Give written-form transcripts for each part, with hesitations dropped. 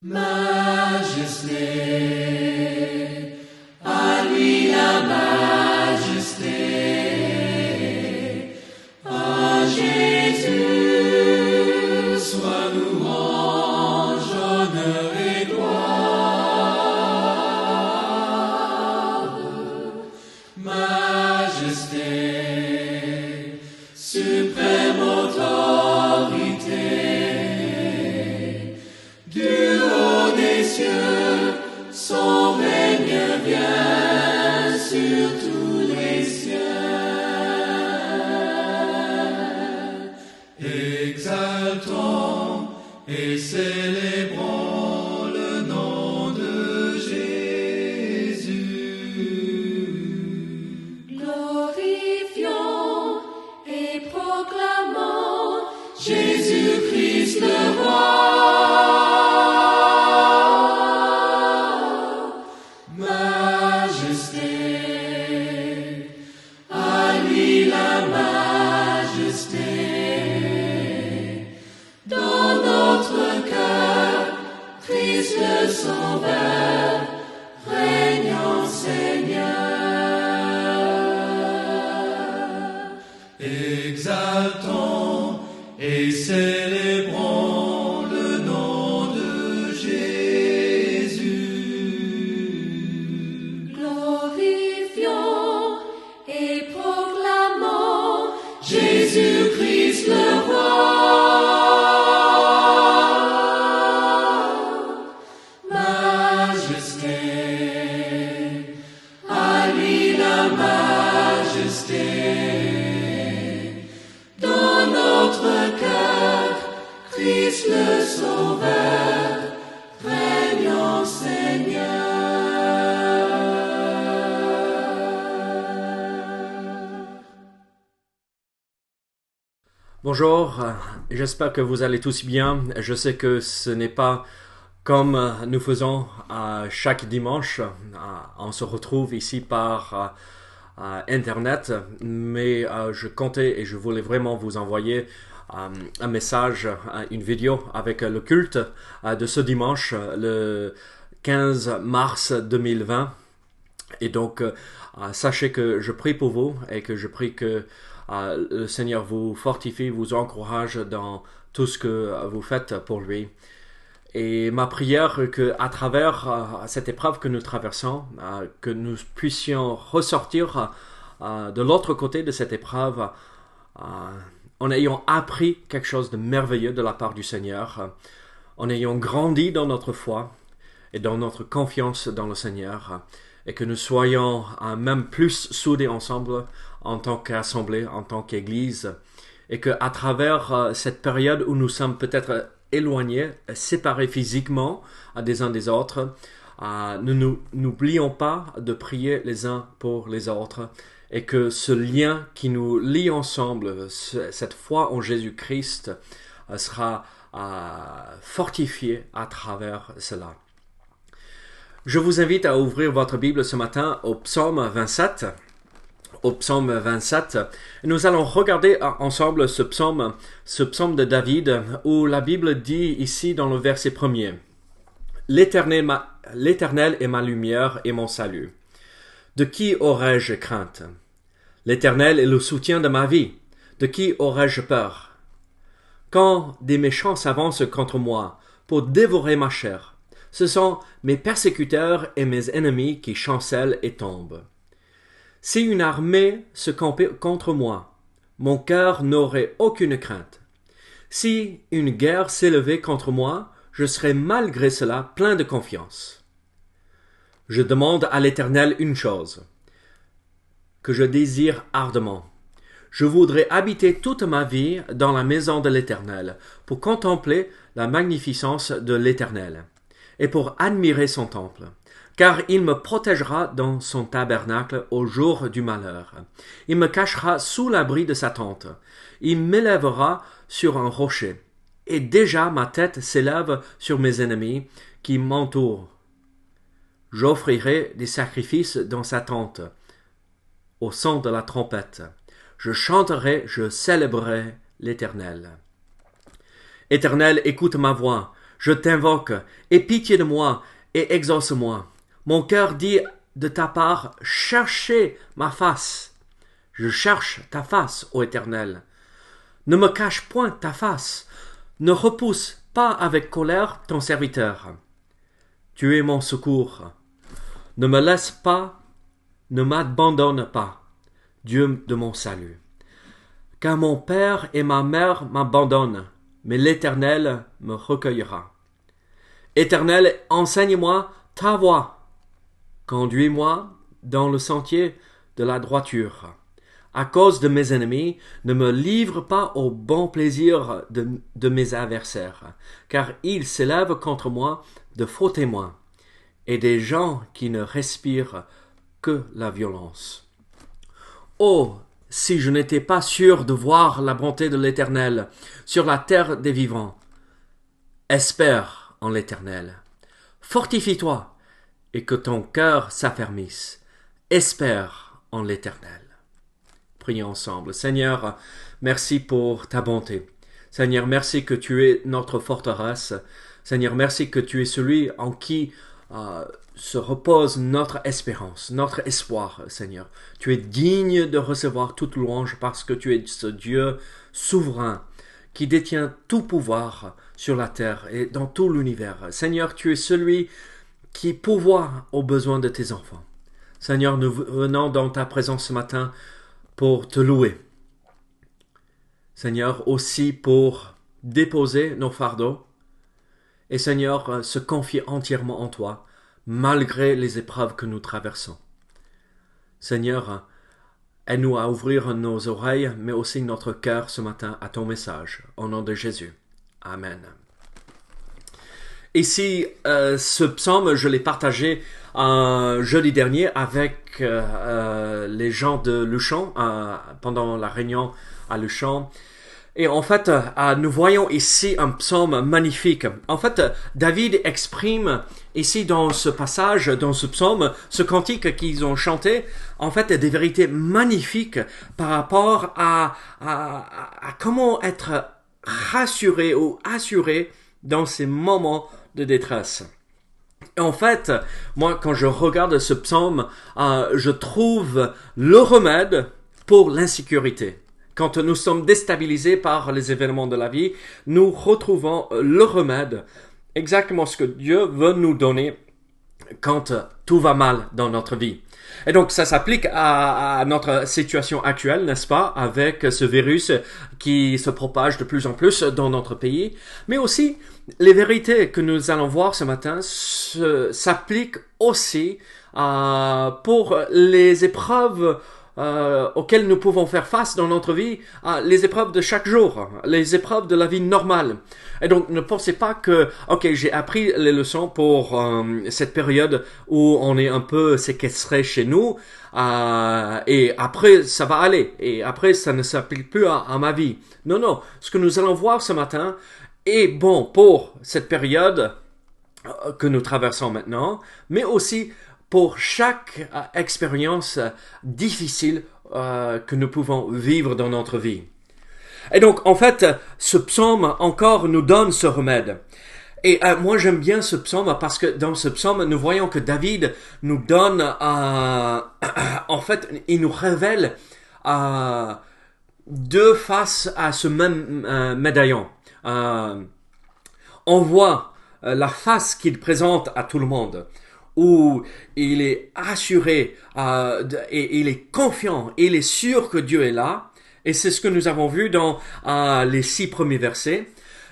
Majesté, à lui la majesté, à Jésus, soit louange, honneur et gloire. Majesté, suprême autorité, du haut des cieux, son règne vient sur tous les cieux. Exaltons et célébrons le nom de Jésus. Glorifions et proclamons Jésus-Christ le roi. Majesté, à lui la majesté. Dans notre cœur, Christ le Sauveur, régnant Seigneur. Exaltons et célébrons le nom de Jésus. Glorifions et proclamons Jésus-Christ le roi. Majesté, à lui la majesté. Dans notre cœur, Christ le Sauveur, régnant Seigneur. Bonjour, j'espère que vous allez tous bien. Je sais que ce n'est pas comme nous faisons chaque dimanche. On se retrouve ici par Internet, mais je comptais et je voulais vraiment vous envoyer un message, une vidéo avec le culte de ce dimanche, le 15 mars 2020. Et donc, sachez que je prie pour vous et que je prie que le Seigneur vous fortifie, vous encourage dans tout ce que vous faites pour lui. Et ma prière est qu'à travers cette épreuve que nous traversons, que nous puissions ressortir de l'autre côté de cette épreuve en ayant appris quelque chose de merveilleux de la part du Seigneur, en ayant grandi dans notre foi et dans notre confiance dans le Seigneur, et que nous soyons même plus soudés ensemble en tant qu'assemblée, en tant qu'Église, et qu'à travers cette période où nous sommes peut-être éloignés, séparés physiquement des uns des autres, nous n'oublions pas de prier les uns pour les autres, et que ce lien qui nous lie ensemble, cette foi en Jésus-Christ, sera fortifié à travers cela. Je vous invite à ouvrir votre Bible ce matin au psaume 27. Au psaume 27. Nous allons regarder ensemble ce psaume de David, où la Bible dit ici dans le verset 1er, « L'Éternel est ma lumière et mon salut. De qui aurais-je crainte? L'Éternel est le soutien de ma vie. De qui aurais-je peur? Quand des méchants s'avancent contre moi pour dévorer ma chair, ce sont mes persécuteurs et mes ennemis qui chancellent et tombent. Si une armée se campait contre moi, mon cœur n'aurait aucune crainte. Si une guerre s'élevait contre moi, je serais malgré cela plein de confiance. Je demande à l'Éternel une chose, que je désire ardemment. Je voudrais habiter toute ma vie dans la maison de l'Éternel, pour contempler la magnificence de l'Éternel, et pour admirer son temple. Car il me protégera dans son tabernacle au jour du malheur. Il me cachera sous l'abri de sa tente. Il m'élèvera sur un rocher. Et déjà ma tête s'élève sur mes ennemis qui m'entourent. J'offrirai des sacrifices dans sa tente, au son de la trompette. Je chanterai, je célébrerai l'Éternel. Éternel, écoute ma voix. Je t'invoque, aie pitié de moi et exauce-moi. Mon cœur dit de ta part, cherchez ma face. Je cherche ta face, ô Éternel. Ne me cache point ta face. Ne repousse pas avec colère ton serviteur. Tu es mon secours. Ne me laisse pas, ne m'abandonne pas, Dieu de mon salut. Car mon père et ma mère m'abandonnent, mais l'Éternel me recueillera. Éternel, enseigne-moi ta voie. Conduis-moi dans le sentier de la droiture. À cause de mes ennemis, ne me livre pas au bon plaisir de mes adversaires, car ils s'élèvent contre moi de faux témoins, et des gens qui ne respirent que la violence. Oh, si je n'étais pas sûr de voir la bonté de l'Éternel sur la terre des vivants. Espère en l'Éternel. Fortifie-toi et que ton cœur s'affermisse. Espère en l'Éternel. Prions ensemble. Seigneur, merci pour ta bonté. Seigneur, merci que tu es notre forteresse. Seigneur, merci que tu es celui en qui se repose notre espérance, notre espoir, Seigneur. Tu es digne de recevoir toute louange parce que tu es ce Dieu souverain qui détient tout pouvoir sur la terre et dans tout l'univers. Seigneur, tu es celui qui pourvoit aux besoins de tes enfants. Seigneur, nous venons dans ta présence ce matin pour te louer. Seigneur, aussi pour déposer nos fardeaux et Seigneur, se confier entièrement en toi, malgré les épreuves que nous traversons. Seigneur, aide-nous à ouvrir nos oreilles, mais aussi notre cœur ce matin à ton message. Au nom de Jésus. Amen. Ici, ce psaume, je l'ai partagé jeudi dernier avec les gens de Luchon, pendant la réunion à Luchon. Et en fait, nous voyons ici un psaume magnifique. En fait, David exprime ici dans ce passage, dans ce psaume, ce cantique qu'ils ont chanté, en fait, des vérités magnifiques par rapport à comment être rassuré ou assuré dans ces moments de détresse. Et en fait, moi, quand je regarde ce psaume, je trouve le remède pour l'insécurité. Quand nous sommes déstabilisés par les événements de la vie, nous retrouvons le remède, exactement ce que Dieu veut nous donner quand tout va mal dans notre vie. Et donc, ça s'applique à notre situation actuelle, n'est-ce pas, avec ce virus qui se propage de plus en plus dans notre pays. Mais aussi, les vérités que nous allons voir ce matin s'appliquent aussi pour les épreuves auxquelles nous pouvons faire face dans notre vie, les épreuves de chaque jour, les épreuves de la vie normale. Et donc, ne pensez pas que, ok, j'ai appris les leçons pour cette période où on est un peu séquestré chez nous, et après, ça va aller, et après, ça ne s'applique plus à ma vie. Non, non, ce que nous allons voir ce matin est bon pour cette période que nous traversons maintenant, mais aussi pour chaque expérience difficile que nous pouvons vivre dans notre vie. Et donc, en fait, ce psaume encore nous donne ce remède. Et moi, j'aime bien ce psaume parce que dans ce psaume, nous voyons que David nous donne, en fait, il nous révèle deux faces à ce même médaillon. On voit la face qu'il présente à tout le monde, où il est assuré et il est confiant, il est sûr que Dieu est là. Et c'est ce que nous avons vu dans les 6 premiers versets.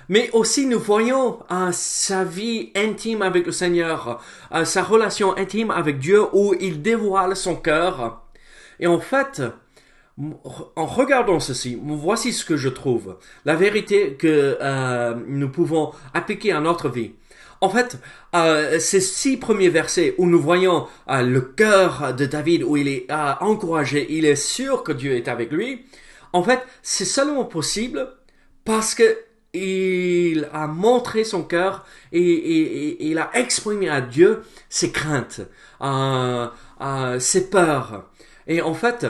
Mais aussi nous voyons sa vie intime avec le Seigneur, sa relation intime avec Dieu où il dévoile son cœur. Et en fait, en regardant ceci, voici ce que je trouve. La vérité que nous pouvons appliquer à notre vie. En fait, ces 6 premiers versets où nous voyons le cœur de David, où il est encouragé, il est sûr que Dieu est avec lui. En fait, c'est seulement possible parce que il a montré son cœur et il a exprimé à Dieu ses craintes, ses peurs. Et en fait,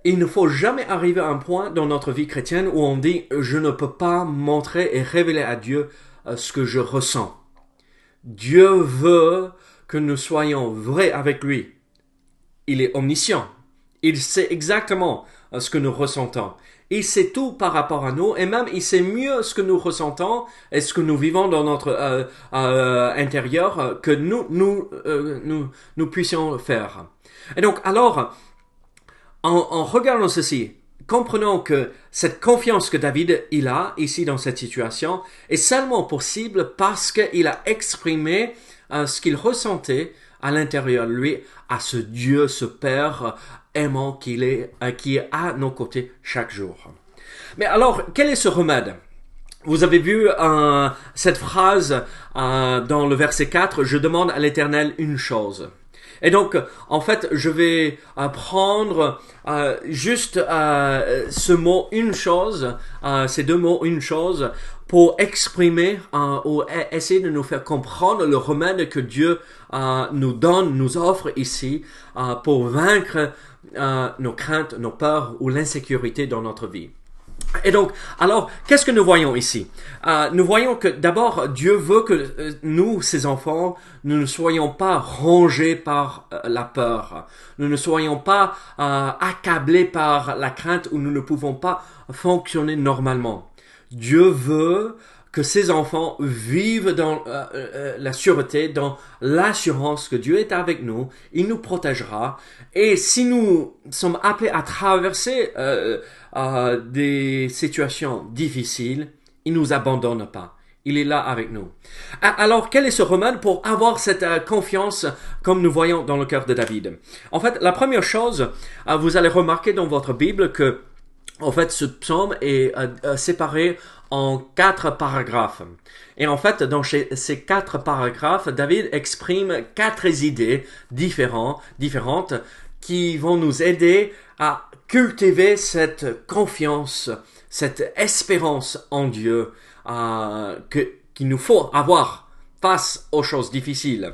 il ne faut jamais arriver à un point dans notre vie chrétienne où on dit « je ne peux pas montrer et révéler à Dieu ce que je ressens. Dieu veut que nous soyons vrais avec lui. Il est omniscient. Il sait exactement ce que nous ressentons. Il sait tout par rapport à nous et même il sait mieux ce que nous ressentons et ce que nous vivons dans notre intérieur que nous puissions faire. Et donc, alors, en regardant ceci, comprenons que cette confiance que David il a ici dans cette situation est seulement possible parce qu'il a exprimé ce qu'il ressentait à l'intérieur de lui à ce Dieu, ce Père aimant qui est à nos côtés chaque jour. Mais alors, quel est ce remède? Vous avez vu cette phrase dans le verset 4, « Je demande à l'Éternel une chose ». Et donc, en fait, je vais prendre juste ce mot « une chose », ces deux mots « une chose », pour exprimer ou essayer de nous faire comprendre le remède que Dieu nous donne, nous offre ici pour vaincre nos craintes, nos peurs ou l'insécurité dans notre vie. Et donc, alors, qu'est-ce que nous voyons ici? Nous voyons que d'abord, Dieu veut que nous, ses enfants, nous ne soyons pas rongés par la peur. Nous ne soyons pas accablés par la crainte où nous ne pouvons pas fonctionner normalement. Dieu veut que ses enfants vivent dans la sûreté, dans l'assurance que Dieu est avec nous, il nous protégera. Et si nous sommes appelés à traverser des situations difficiles, il ne nous abandonne pas. Il est là avec nous. Alors, quel est ce remède pour avoir cette confiance comme nous voyons dans le cœur de David? En fait, la première chose, vous allez remarquer dans votre Bible que en fait, ce psaume est séparé en 4 paragraphes. Et en fait, dans ces 4 paragraphes, David exprime 4 idées différentes qui vont nous aider à cultiver cette confiance, cette espérance en Dieu qu'il nous faut avoir face aux choses difficiles.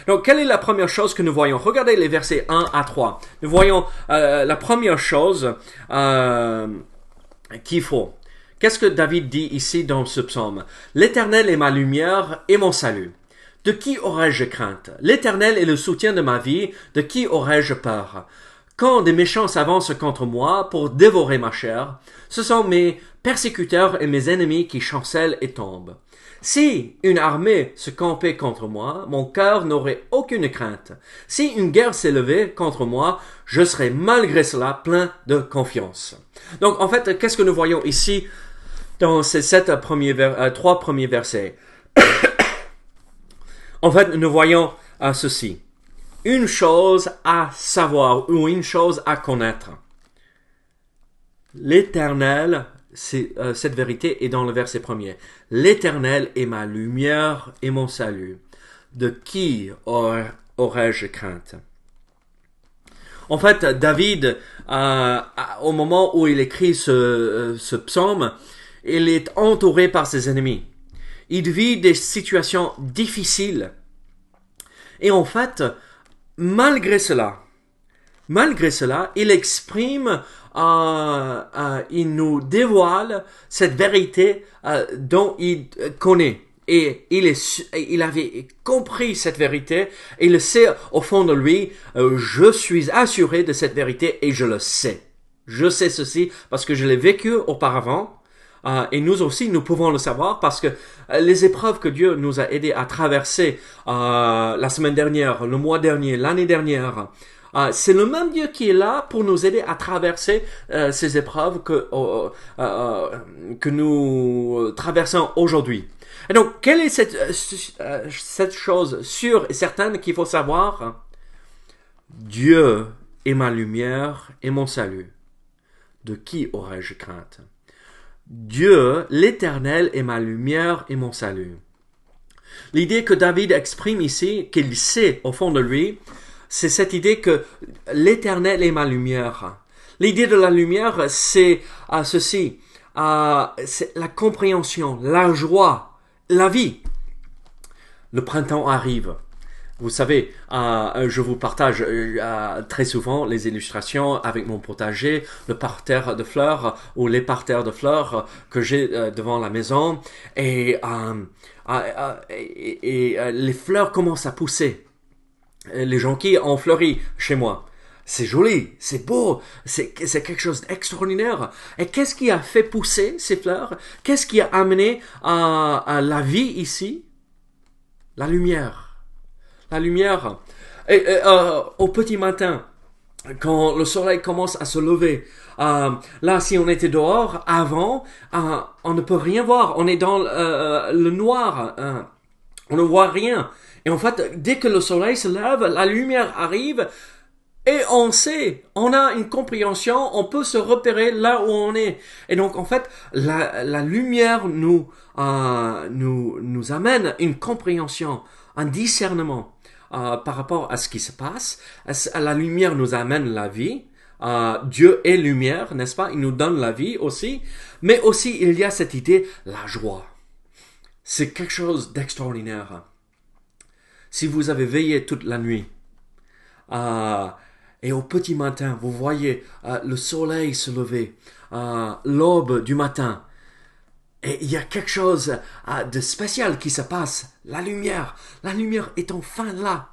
Donc, quelle est la première chose que nous voyons? Regardez les versets 1 à 3. Nous voyons la première chose qu'il faut. Qu'est-ce que David dit ici dans ce psaume? « L'Éternel est ma lumière et mon salut. De qui aurais-je crainte? L'Éternel est le soutien de ma vie. De qui aurais-je peur? Quand des méchants s'avancent contre moi pour dévorer ma chair, ce sont mes persécuteurs et mes ennemis qui chancellent et tombent. Si une armée se campait contre moi, mon cœur n'aurait aucune crainte. Si une guerre s'élevait contre moi, je serais malgré cela plein de confiance. » Donc, en fait, qu'est-ce que nous voyons ici dans ces 3 premiers versets? En fait, nous voyons ceci. Une chose à savoir ou une chose à connaître. L'Éternel, cette vérité est dans le verset 1er. L'Éternel est ma lumière et mon salut. De qui aurais-je crainte? En fait, David, au moment où il écrit ce psaume, il est entouré par ses ennemis. Il vit des situations difficiles. Et en fait, malgré cela, il exprime, il nous dévoile cette vérité dont il connaît. Et il avait compris cette vérité, et il le sait au fond de lui, je suis assuré de cette vérité et je le sais. Je sais ceci parce que je l'ai vécu auparavant. Et nous aussi, nous pouvons le savoir parce que les épreuves que Dieu nous a aidés à traverser la semaine dernière, le mois dernier, l'année dernière, c'est le même Dieu qui est là pour nous aider à traverser ces épreuves que nous traversons aujourd'hui. Et donc, quelle est cette chose sûre et certaine qu'il faut savoir? Dieu est ma lumière et mon salut. De qui aurais-je crainte? Dieu, l'Éternel, est ma lumière et mon salut. L'idée que David exprime ici, qu'il sait au fond de lui, c'est cette idée que l'Éternel est ma lumière. L'idée de la lumière, c'est ceci, c'est la compréhension, la joie, la vie. Le printemps arrive. Vous savez, je vous partage très souvent les illustrations avec mon potager, le parterre de fleurs ou les parterres de fleurs que j'ai devant la maison. Et les fleurs commencent à pousser. Les jonquilles ont fleuri chez moi. C'est joli, c'est beau, c'est quelque chose d'extraordinaire. Et qu'est-ce qui a fait pousser ces fleurs? Qu'est-ce qui a amené à la vie ici? La lumière. La lumière. Au petit matin, quand le soleil commence à se lever, là, si on était dehors avant, on ne peut rien voir. On est dans le noir. On ne voit rien. Et en fait, dès que le soleil se lève, la lumière arrive. Et on sait, on a une compréhension, on peut se repérer là où on est. Et donc, en fait, la lumière nous amène une compréhension, un discernement par rapport à ce qui se passe. La lumière nous amène la vie. Dieu est lumière, n'est-ce pas? Il nous donne la vie aussi. Mais aussi, il y a cette idée, la joie. C'est quelque chose d'extraordinaire. Si vous avez veillé toute la nuit, et au petit matin, vous voyez le soleil se lever, l'aube du matin. Et il y a quelque chose de spécial qui se passe. La lumière est enfin là.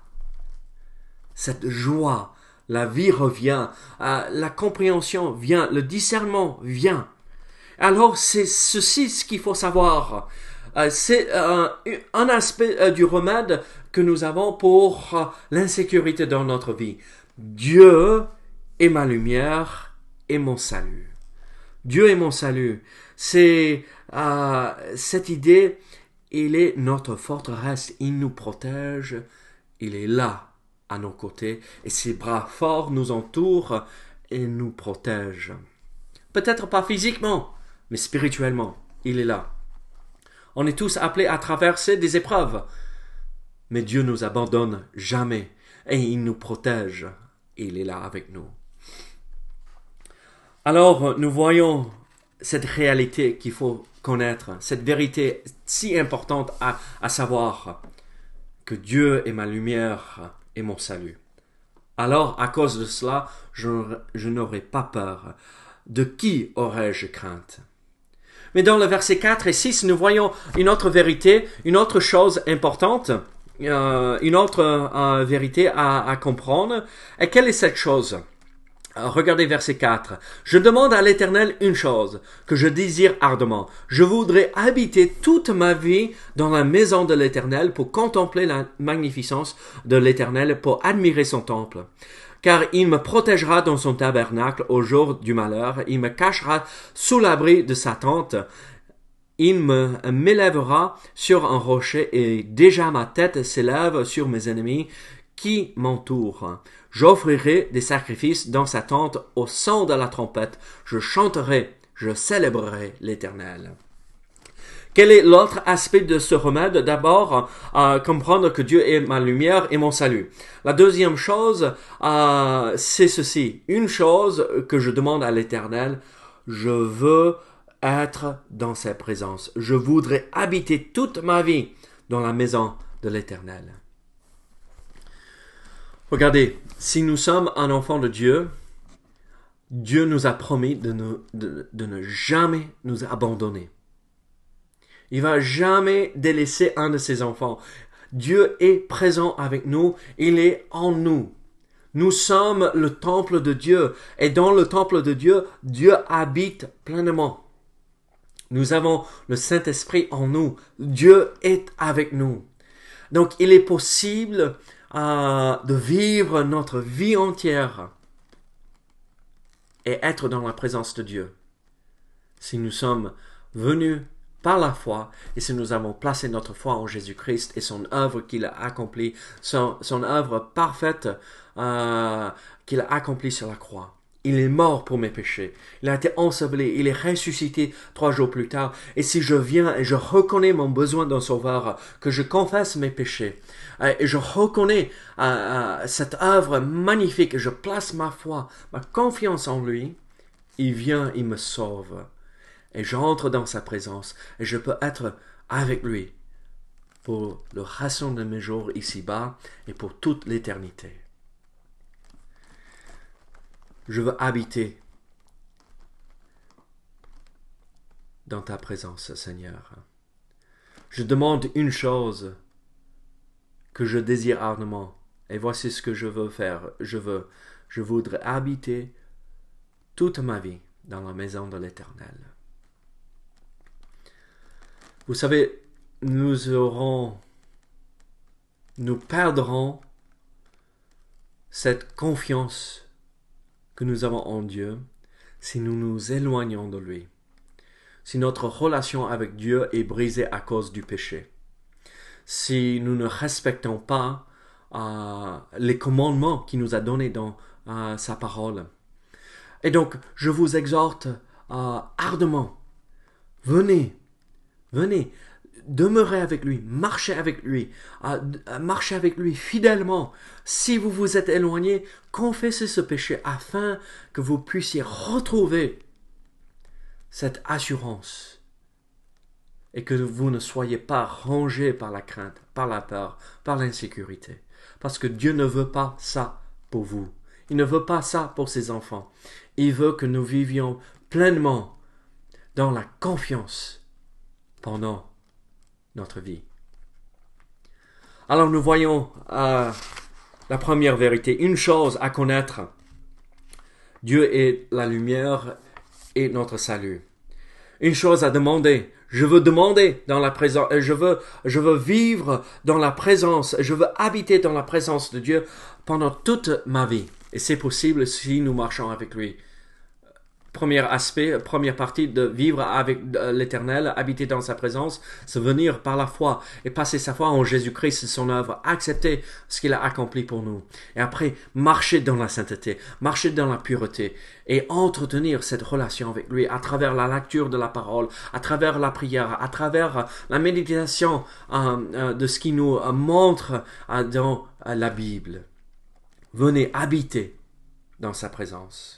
Cette joie, la vie revient, la compréhension vient, le discernement vient. Alors c'est ceci ce qu'il faut savoir. C'est un aspect du remède que nous avons pour l'insécurité dans notre vie. Dieu est ma lumière et mon salut. Dieu est mon salut. C'est cette idée, il est notre forteresse, il nous protège, il est là à nos côtés et ses bras forts nous entourent et nous protègent. Peut-être pas physiquement, mais spirituellement, il est là. On est tous appelés à traverser des épreuves, mais Dieu nous abandonne jamais et il nous protège. Il est là avec nous. Alors, nous voyons cette réalité qu'il faut connaître, cette vérité si importante à savoir que Dieu est ma lumière et mon salut. Alors, à cause de cela, je n'aurai pas peur. De qui aurais-je crainte? Mais dans le verset 4 et 6, nous voyons une autre vérité, une autre chose importante, une autre vérité à comprendre. Et quelle est cette chose? Regardez verset 4. Je demande à l'Éternel une chose, que je désire ardemment. Je voudrais habiter toute ma vie dans la maison de l'Éternel pour contempler la magnificence de l'Éternel, pour admirer son temple. Car il me protégera dans son tabernacle au jour du malheur, il me cachera sous l'abri de sa tente, il m'élèvera sur un rocher et déjà ma tête s'élève sur mes ennemis qui m'entourent. J'offrirai des sacrifices dans sa tente au son de la trompette, je chanterai, je célébrerai l'Éternel. Quel est l'autre aspect de ce remède? D'abord, comprendre que Dieu est ma lumière et mon salut. La deuxième chose, c'est ceci. Une chose que je demande à l'Éternel, je veux être dans sa présence. Je voudrais habiter toute ma vie dans la maison de l'Éternel. Regardez, si nous sommes un enfant de Dieu, Dieu nous a promis de ne jamais nous abandonner. Il va jamais délaisser un de ses enfants. Dieu est présent avec nous, il est en nous. Nous sommes le temple de Dieu et dans le temple de Dieu, Dieu habite pleinement. Nous avons le Saint-Esprit en nous. Dieu est avec nous. Donc il est possible de vivre notre vie entière et être dans la présence de Dieu. Si nous sommes venus par la foi, et si nous avons placé notre foi en Jésus-Christ et son œuvre qu'il a accomplie, son œuvre parfaite qu'il a accomplie sur la croix. Il est mort pour mes péchés. Il a été enseveli. Il est ressuscité 3 jours plus tard. Et si je viens et je reconnais mon besoin d'un sauveur, que je confesse mes péchés, et je reconnais cette œuvre magnifique, et je place ma foi, ma confiance en lui, il vient, il me sauve. Et j'entre dans sa présence et je peux être avec lui pour le restant de mes jours ici-bas et pour toute l'éternité. Je veux habiter dans ta présence, Seigneur. Je demande une chose que je désire ardemment, et voici ce que je veux faire. Je voudrais habiter toute ma vie dans la maison de l'Éternel. Vous savez, nous perdrons cette confiance que nous avons en Dieu si nous nous éloignons de lui, si notre relation avec Dieu est brisée à cause du péché, si nous ne respectons pas les commandements qu'il nous a donnés dans sa parole. Et donc, je vous exhorte ardemment, venez, demeurez avec lui, marchez avec lui fidèlement. Si vous vous êtes éloigné, confessez ce péché afin que vous puissiez retrouver cette assurance et que vous ne soyez pas rongés par la crainte, par la peur, par l'insécurité. Parce que Dieu ne veut pas ça pour vous. Il ne veut pas ça pour ses enfants. Il veut que nous vivions pleinement dans la confiance pendant notre vie. Alors nous voyons la première vérité, une chose à connaître. Dieu est la lumière et notre salut. Une chose à demander. Je veux demander dans la présence, je veux vivre dans la présence, je veux habiter dans la présence de Dieu pendant toute ma vie. Et c'est possible si nous marchons avec lui. Premier aspect, première partie de vivre avec l'Éternel, habiter dans sa présence, c'est venir par la foi et passer sa foi en Jésus-Christ et son œuvre, accepter ce qu'il a accompli pour nous. Et après, marcher dans la sainteté, marcher dans la pureté et entretenir cette relation avec lui à travers la lecture de la parole, à travers la prière, à travers la méditation de ce qu'il nous montre dans la Bible. Venez habiter dans sa présence.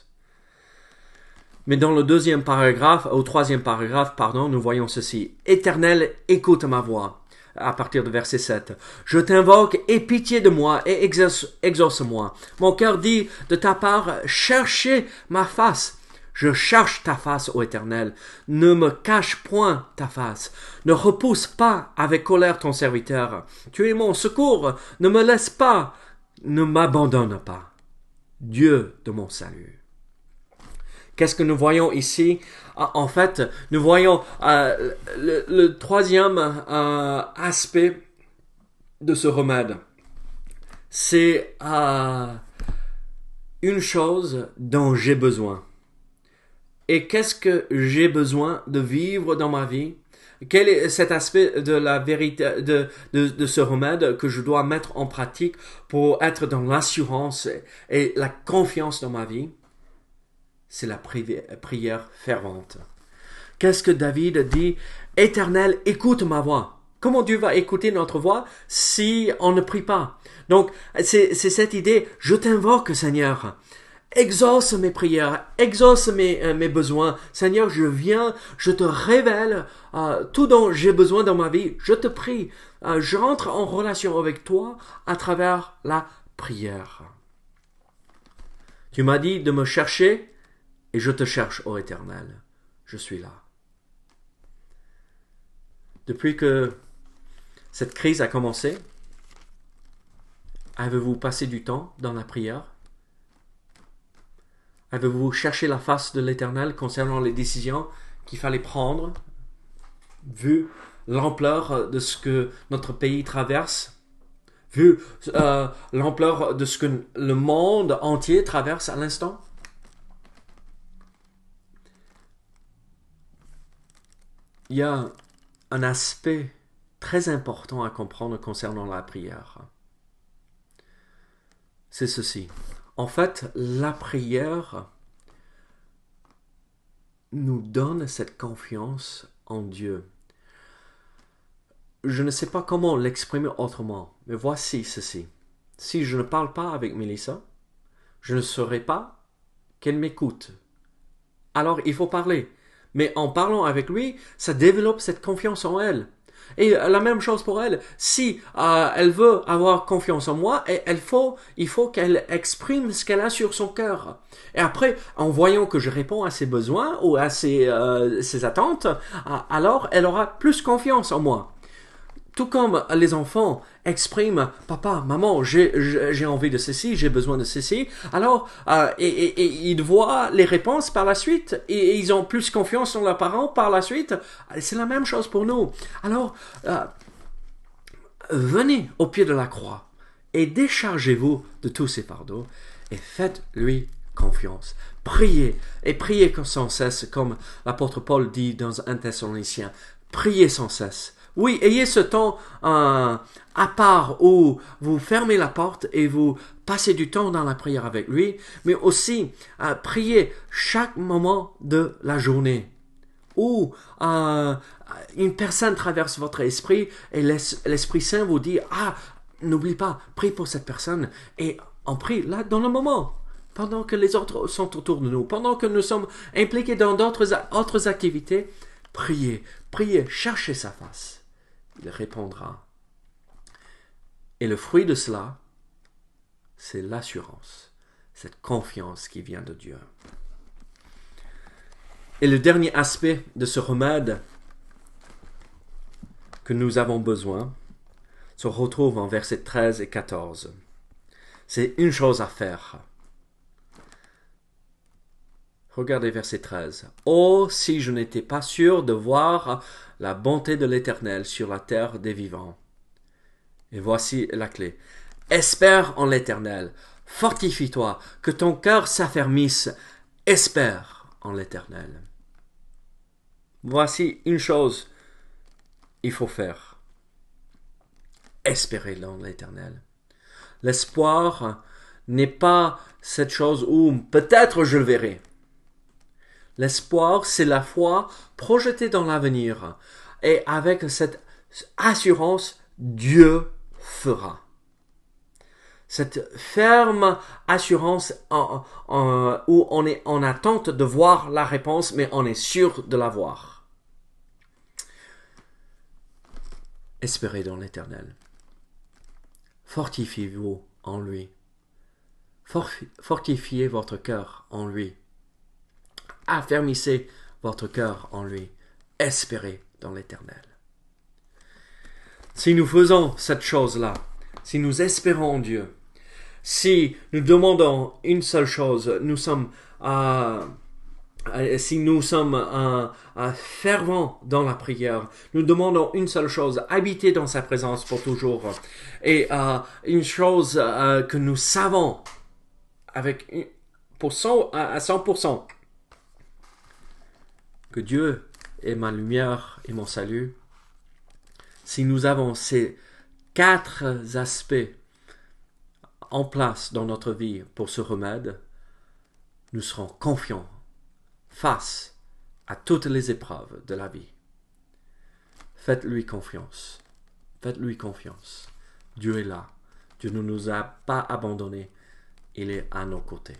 Mais dans le troisième paragraphe, nous voyons ceci. Éternel, écoute ma voix. À partir de verset 7. Je t'invoque, aie pitié de moi et exauce-moi. Mon cœur dit de ta part, cherchez ma face. Je cherche ta face, ô Éternel. Ne me cache point ta face. Ne repousse pas avec colère ton serviteur. Tu es mon secours. Ne me laisse pas. Ne m'abandonne pas. Dieu de mon salut. Qu'est-ce que nous voyons ici? En fait, nous voyons le troisième aspect de ce remède. C'est une chose dont j'ai besoin. Et qu'est-ce que j'ai besoin de vivre dans ma vie? Quel est cet aspect de la vérité, de ce remède que je dois mettre en pratique pour être dans l'assurance et la confiance dans ma vie? C'est la prière fervente. Qu'est-ce que David dit? Éternel, écoute ma voix. Comment Dieu va écouter notre voix si on ne prie pas? Donc, c'est cette idée, je t'invoque, Seigneur. Exauce mes prières, exauce mes besoins. Seigneur, je viens, je te révèle tout dont j'ai besoin dans ma vie. Je te prie, j'entre en relation avec toi à travers la prière. Tu m'as dit de me chercher et je te cherche, ô Éternel. Je suis là. Depuis que cette crise a commencé, avez-vous passé du temps dans la prière? Avez-vous cherché la face de l'Éternel concernant les décisions qu'il fallait prendre, vu l'ampleur de ce que notre pays traverse, vu l'ampleur de ce que le monde entier traverse à l'instant? Il y a un aspect très important à comprendre concernant la prière. C'est ceci. En fait, la prière nous donne cette confiance en Dieu. Je ne sais pas comment l'exprimer autrement, mais voici ceci. Si je ne parle pas avec Mélissa, je ne saurais pas qu'elle m'écoute. Alors il faut parler. Mais en parlant avec lui, ça développe cette confiance en elle. Et la même chose pour elle. Si elle veut avoir confiance en moi, il faut qu'elle exprime ce qu'elle a sur son cœur. Et après, en voyant que je réponds à ses besoins ou à ses attentes, alors elle aura plus confiance en moi. Tout comme les enfants expriment, papa, maman, j'ai envie de ceci, j'ai besoin de ceci. Alors, et ils voient les réponses par la suite et ils ont plus confiance en leurs parents par la suite. C'est la même chose pour nous. Alors, venez au pied de la croix et déchargez-vous de tous ces fardeaux et faites-lui confiance. Priez et priez sans cesse, comme l'apôtre Paul dit dans 1 Thessaloniciens. Priez sans cesse. Oui, ayez ce temps à part où vous fermez la porte et vous passez du temps dans la prière avec lui, mais aussi priez chaque moment de la journée où une personne traverse votre esprit et l'Esprit Saint vous dit « Ah, n'oublie pas, prie pour cette personne » et on prie là dans le moment. Pendant que les autres sont autour de nous, pendant que nous sommes impliqués dans d'autres activités, priez, cherchez sa face. Il répondra. Et le fruit de cela, c'est l'assurance, cette confiance qui vient de Dieu. Et le dernier aspect de ce remède que nous avons besoin se retrouve en versets 13 et 14. C'est une chose à faire. Regardez verset 13. « Oh, si je n'étais pas sûr de voir la bonté de l'Éternel sur la terre des vivants. » Et voici la clé. « Espère en l'Éternel, fortifie-toi, que ton cœur s'affermisse, espère en l'Éternel. » Voici une chose il faut faire. Espérer dans l'Éternel. L'espoir n'est pas cette chose où peut-être je le verrai. L'espoir, c'est la foi projetée dans l'avenir. Et avec cette assurance, Dieu fera. Cette ferme assurance où on est en attente de voir la réponse, mais on est sûr de la voir. Espérez dans l'Éternel. Fortifiez-vous en lui. Fortifiez votre cœur en lui. Affermissez votre cœur en lui. Espérez dans l'Éternel. Si nous faisons cette chose-là, si nous espérons en Dieu, si nous demandons une seule chose, si nous sommes fervents dans la prière, nous demandons une seule chose, habiter dans sa présence pour toujours. Et une chose que nous savons à 100%, que Dieu est ma lumière et mon salut. Si nous avons ces 4 aspects en place dans notre vie pour ce remède, nous serons confiants face à toutes les épreuves de la vie. Faites-lui confiance. Faites-lui confiance. Dieu est là. Dieu ne nous a pas abandonnés. Il est à nos côtés.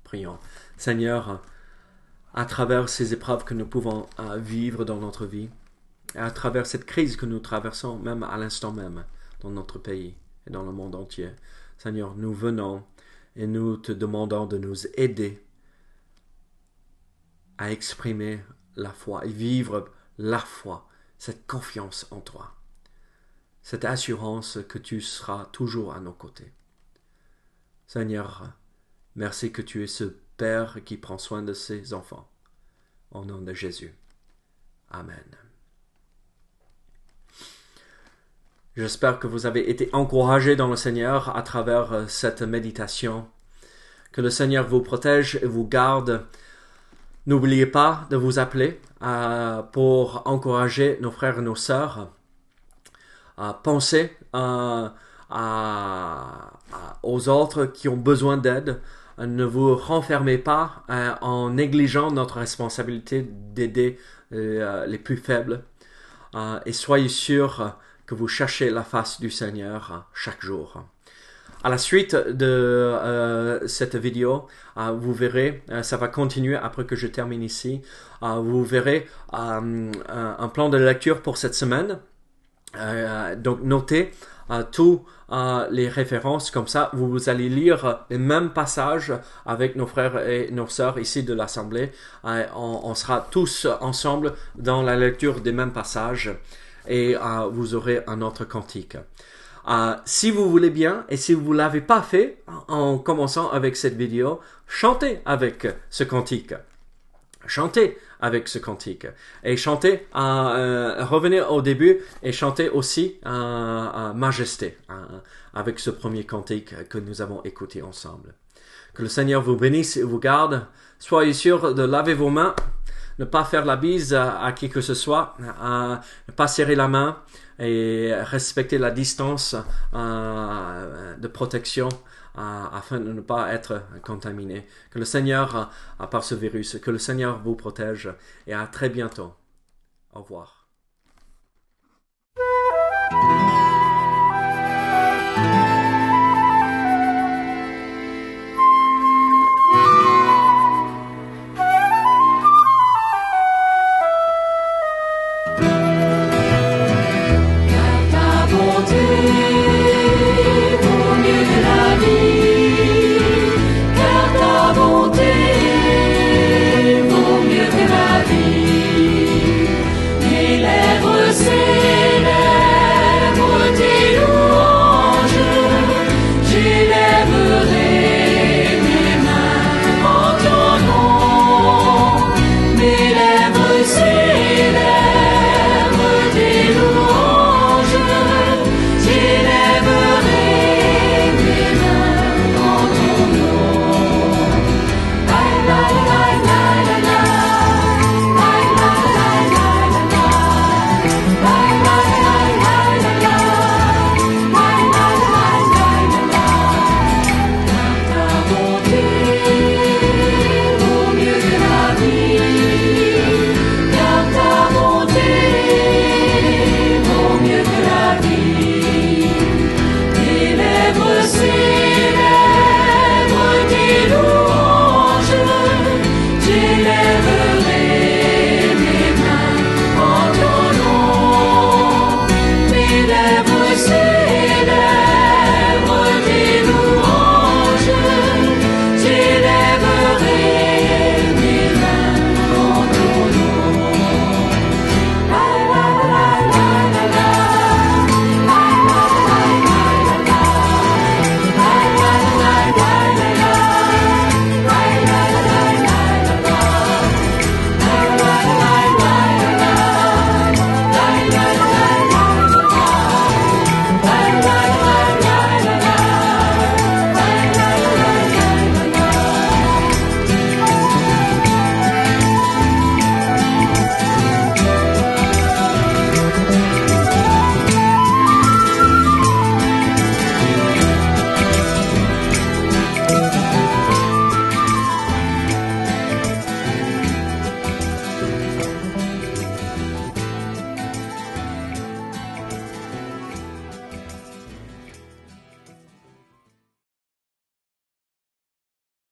Prions. Seigneur, à travers ces épreuves que nous pouvons vivre dans notre vie, à travers cette crise que nous traversons, même à l'instant même, dans notre pays et dans le monde entier, Seigneur, nous venons et nous te demandons de nous aider à exprimer la foi et vivre la foi, cette confiance en toi, cette assurance que tu seras toujours à nos côtés. Seigneur, merci que tu es ce Père qui prend soin de ses enfants. Au nom de Jésus. Amen. J'espère que vous avez été encouragés dans le Seigneur à travers cette méditation. Que le Seigneur vous protège et vous garde. N'oubliez pas de vous appeler pour encourager nos frères et nos sœurs. Pensez aux autres qui ont besoin d'aide. Ne vous renfermez pas en négligeant notre responsabilité d'aider les plus faibles. Et soyez sûrs que vous cherchez la face du Seigneur chaque jour. À la suite de cette vidéo, vous verrez, ça va continuer après que je termine ici. Vous verrez un plan de lecture pour cette semaine. Donc notez tous les références, comme ça vous allez lire les mêmes passages avec nos frères et nos sœurs ici de l'Assemblée. On sera tous ensemble dans la lecture des mêmes passages et vous aurez un autre cantique. Si vous voulez bien et si vous ne l'avez pas fait en commençant avec cette vidéo, chantez avec ce cantique. Chantez avec ce cantique et chantez, revenez au début et chantez aussi Majesté avec ce premier cantique que nous avons écouté ensemble. Que le Seigneur vous bénisse et vous garde. Soyez sûrs de laver vos mains, ne pas faire la bise à qui que ce soit, ne pas serrer la main et respecter la distance de protection afin de ne pas être contaminé. Que le Seigneur, par ce virus, que le Seigneur vous protège et à très bientôt. Au revoir.